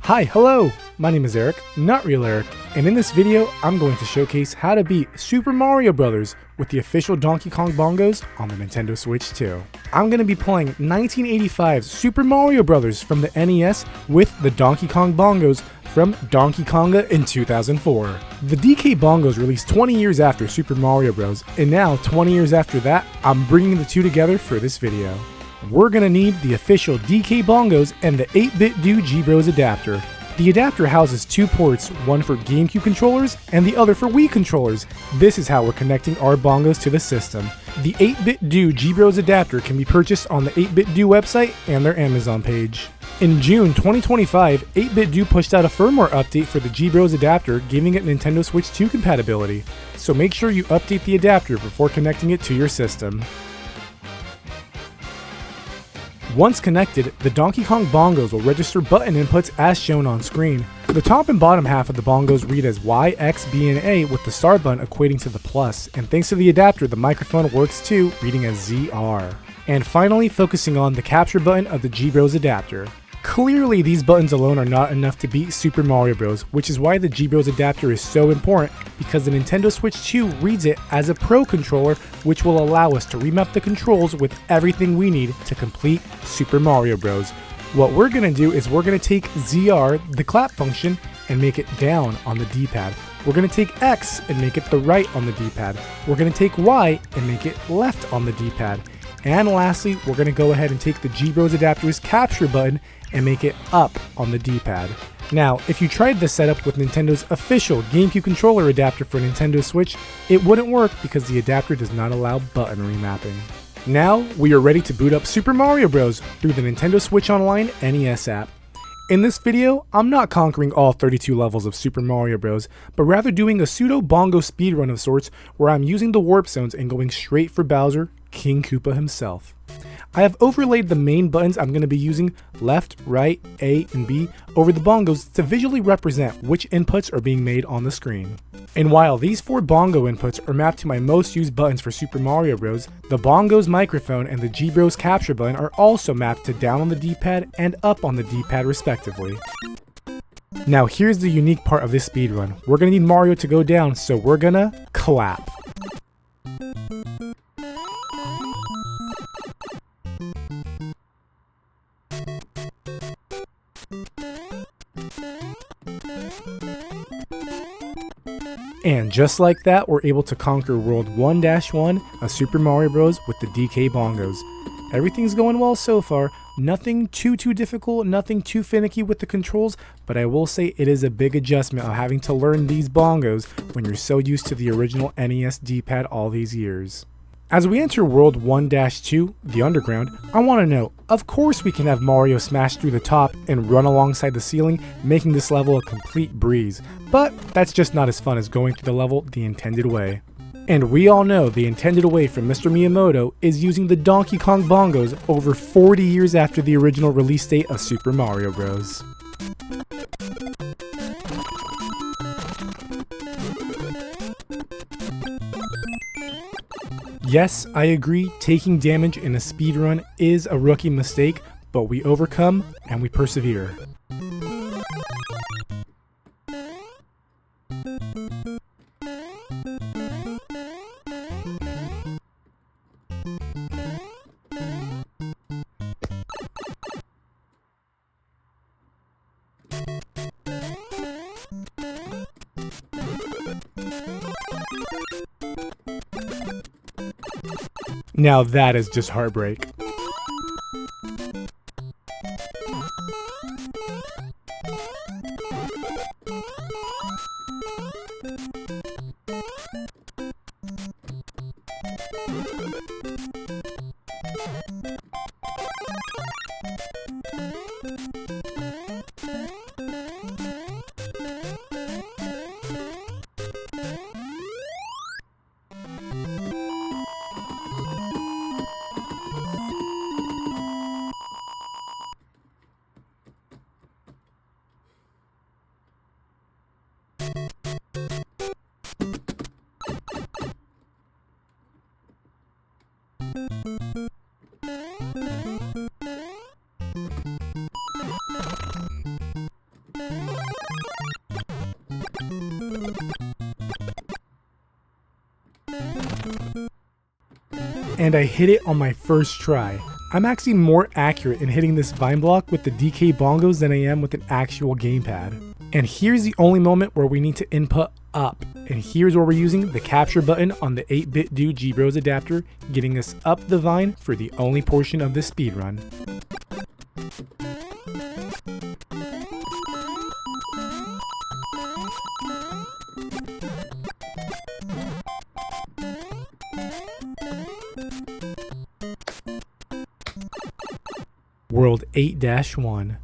Hi, hello! My name is Eric, not real Eric, and in this video, I'm going to showcase how to beat Super Mario Bros. With the official Donkey Kong Bongos on the Nintendo Switch 2. I'm going to be playing 1985's Super Mario Bros. From the NES with the Donkey Kong Bongos from Donkey Konga in 2004. The DK Bongos released 20 years after Super Mario Bros., and now 20 years after that, I'm bringing the two together for this video. We're gonna need the official DK Bongos and the 8-bit Do G-Bros adapter. The adapter houses two ports, one for GameCube controllers and the other for Wii controllers. This is how we're connecting our bongos to the system. The 8-bit Do G-Bros adapter can be purchased on the 8-bit Do website and their Amazon page. In June 2025, 8-bit Do pushed out a firmware update for the G-Bros adapter, giving it Nintendo Switch 2 compatibility. So make sure you update the adapter before connecting it to your system. Once connected, the Donkey Kong Bongos will register button inputs as shown on screen. The top and bottom half of the bongos read as Y, X, B, and A, with the star button equating to the plus, and thanks to the adapter, the microphone works too, reading as ZR. And finally, focusing on the capture button of the G-Bros adapter. Clearly, these buttons alone are not enough to beat Super Mario Bros., which is why the G-Bros adapter is so important, because the Nintendo Switch 2 reads it as a Pro controller, which will allow us to remap the controls with everything we need to complete Super Mario Bros. What we're going to do is we're going to take ZR, the clap function, and make it down on the D-pad. We're going to take X and make it the right on the D-pad. We're going to take Y and make it left on the D-pad. And lastly, we're going to go ahead and take the G-Bros adapter's capture button and make it up on the D-pad. Now, if you tried this setup with Nintendo's official GameCube controller adapter for Nintendo Switch, it wouldn't work because the adapter does not allow button remapping. Now, we are ready to boot up Super Mario Bros. Through the Nintendo Switch Online NES app. In this video, I'm not conquering all 32 levels of Super Mario Bros., but rather doing a pseudo Bongo Speedrun of sorts where I'm using the warp zones and going straight for Bowser, King Koopa himself. I have overlaid the main buttons I'm going to be using, left, right, A, and B, over the bongos to visually represent which inputs are being made on the screen. And while these 4 bongo inputs are mapped to my most used buttons for Super Mario Bros., the bongo's microphone and the G-Bros capture button are also mapped to down on the D-pad and up on the D-pad respectively. Now here's the unique part of this speedrun. We're going to need Mario to go down, so we're gonna clap. And just like that, we're able to conquer World 1-1 of Super Mario Bros. With the DK Bongos. Everything's going well so far, nothing too difficult, nothing too finicky with the controls, but I will say it is a big adjustment of having to learn these bongos when you're so used to the original NES D-pad all these years. As we enter World 1-2, the Underground, I want to know, of course we can have Mario smash through the top and run alongside the ceiling, making this level a complete breeze, but that's just not as fun as going through the level the intended way. And we all know the intended way from Mr. Miyamoto is using the Donkey Kong Bongos over 40 years after the original release date of Super Mario Bros. Yes, I agree, taking damage in a speedrun is a rookie mistake, but we overcome and we persevere. Now that is just heartbreak. And I hit it on my first try. I'm actually more accurate in hitting this vine block with the DK Bongos than I am with an actual gamepad. And here's the only moment where we need to input up. And here's where we're using the capture button on the 8-bit do G-Bros adapter, getting us up the vine for the only portion of the speedrun. World 8-1.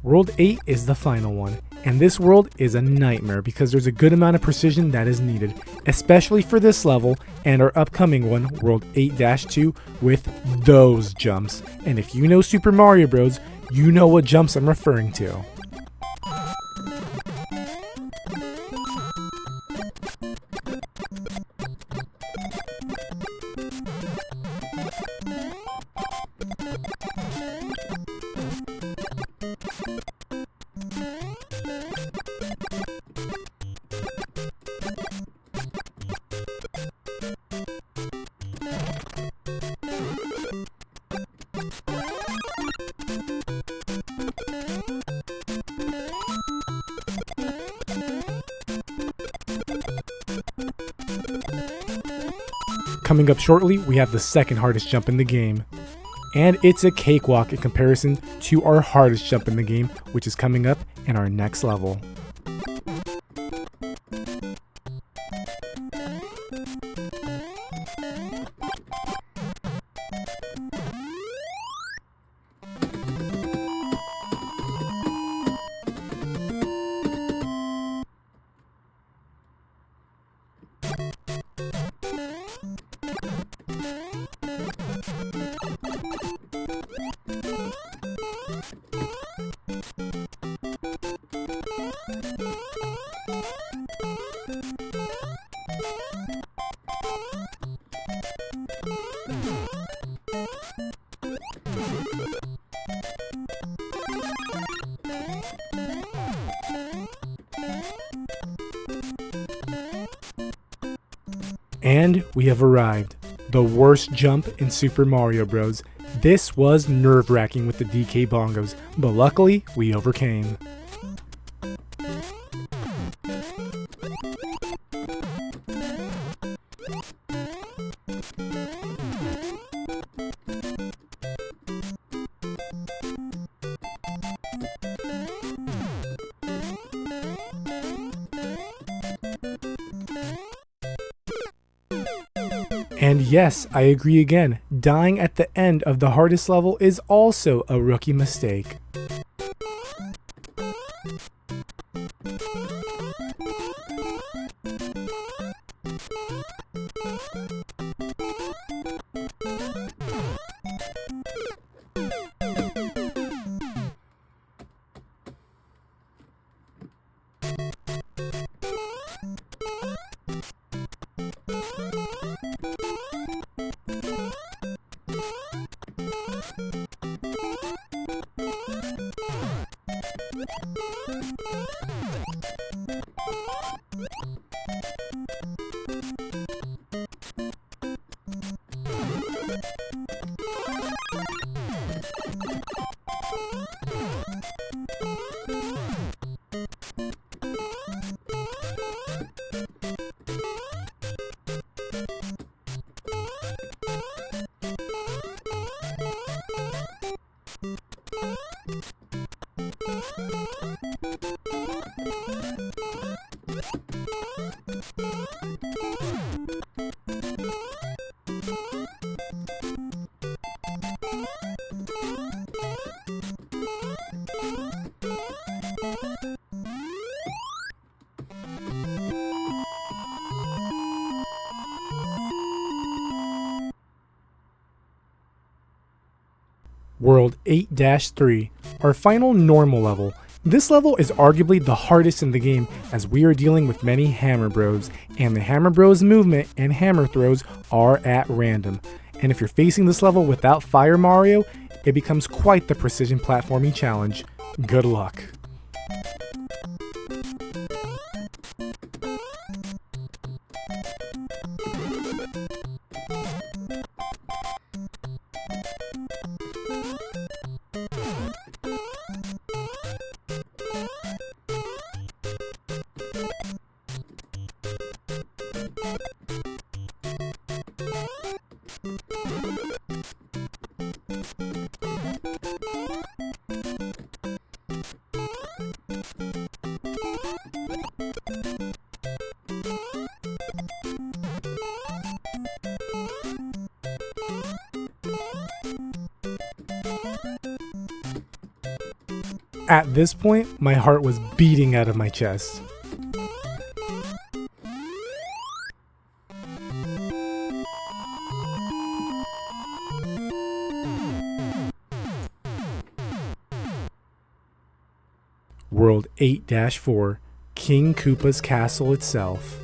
World 8 is the final one, and this world is a nightmare because there's a good amount of precision that is needed, especially for this level and our upcoming one, World 8-2, with those jumps. And if you know Super Mario Bros., you know what jumps I'm referring to. Coming up shortly, we have the second hardest jump in the game. And it's a cakewalk in comparison to our hardest jump in the game, which is coming up in our next level. And we have arrived. The worst jump in Super Mario Bros. This was nerve-wracking with the DK Bongos, but luckily we overcame. And yes, I agree again, dying at the end of the hardest level is also a rookie mistake. World 8-3, our final normal level. This level is arguably the hardest in the game as we are dealing with many Hammer Bros, and the Hammer Bros movement and hammer throws are at random. And if you're facing this level without Fire Mario, it becomes quite the precision platforming challenge. Good luck. At this point, my heart was beating out of my chest. World 8-4, King Koopa's castle itself.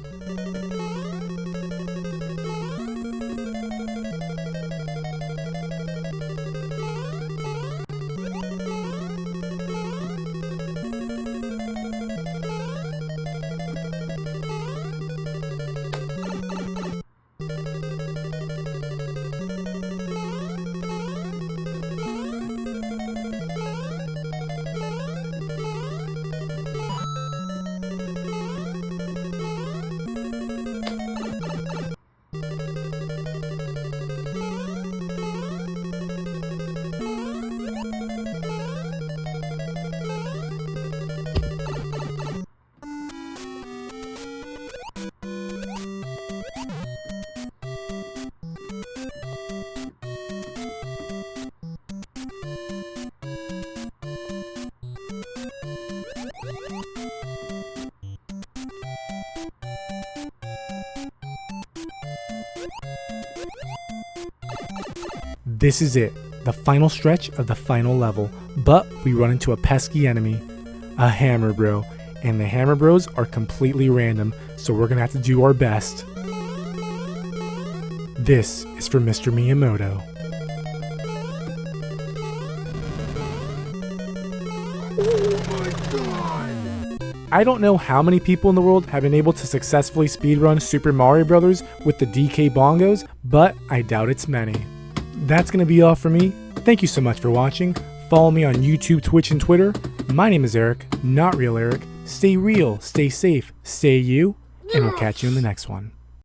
This is it, the final stretch of the final level, but we run into a pesky enemy, a Hammer Bro, and the Hammer Bros are completely random, so we're gonna have to do our best. This is for Mr. Miyamoto. I don't know how many people in the world have been able to successfully speedrun Super Mario Bros. With the DK Bongos, but I doubt it's many. That's going to be all for me. Thank you so much for watching. Follow me on YouTube, Twitch, and Twitter. My name is Eric, not real Eric. Stay real, stay safe, stay you, and we'll catch you in the next one.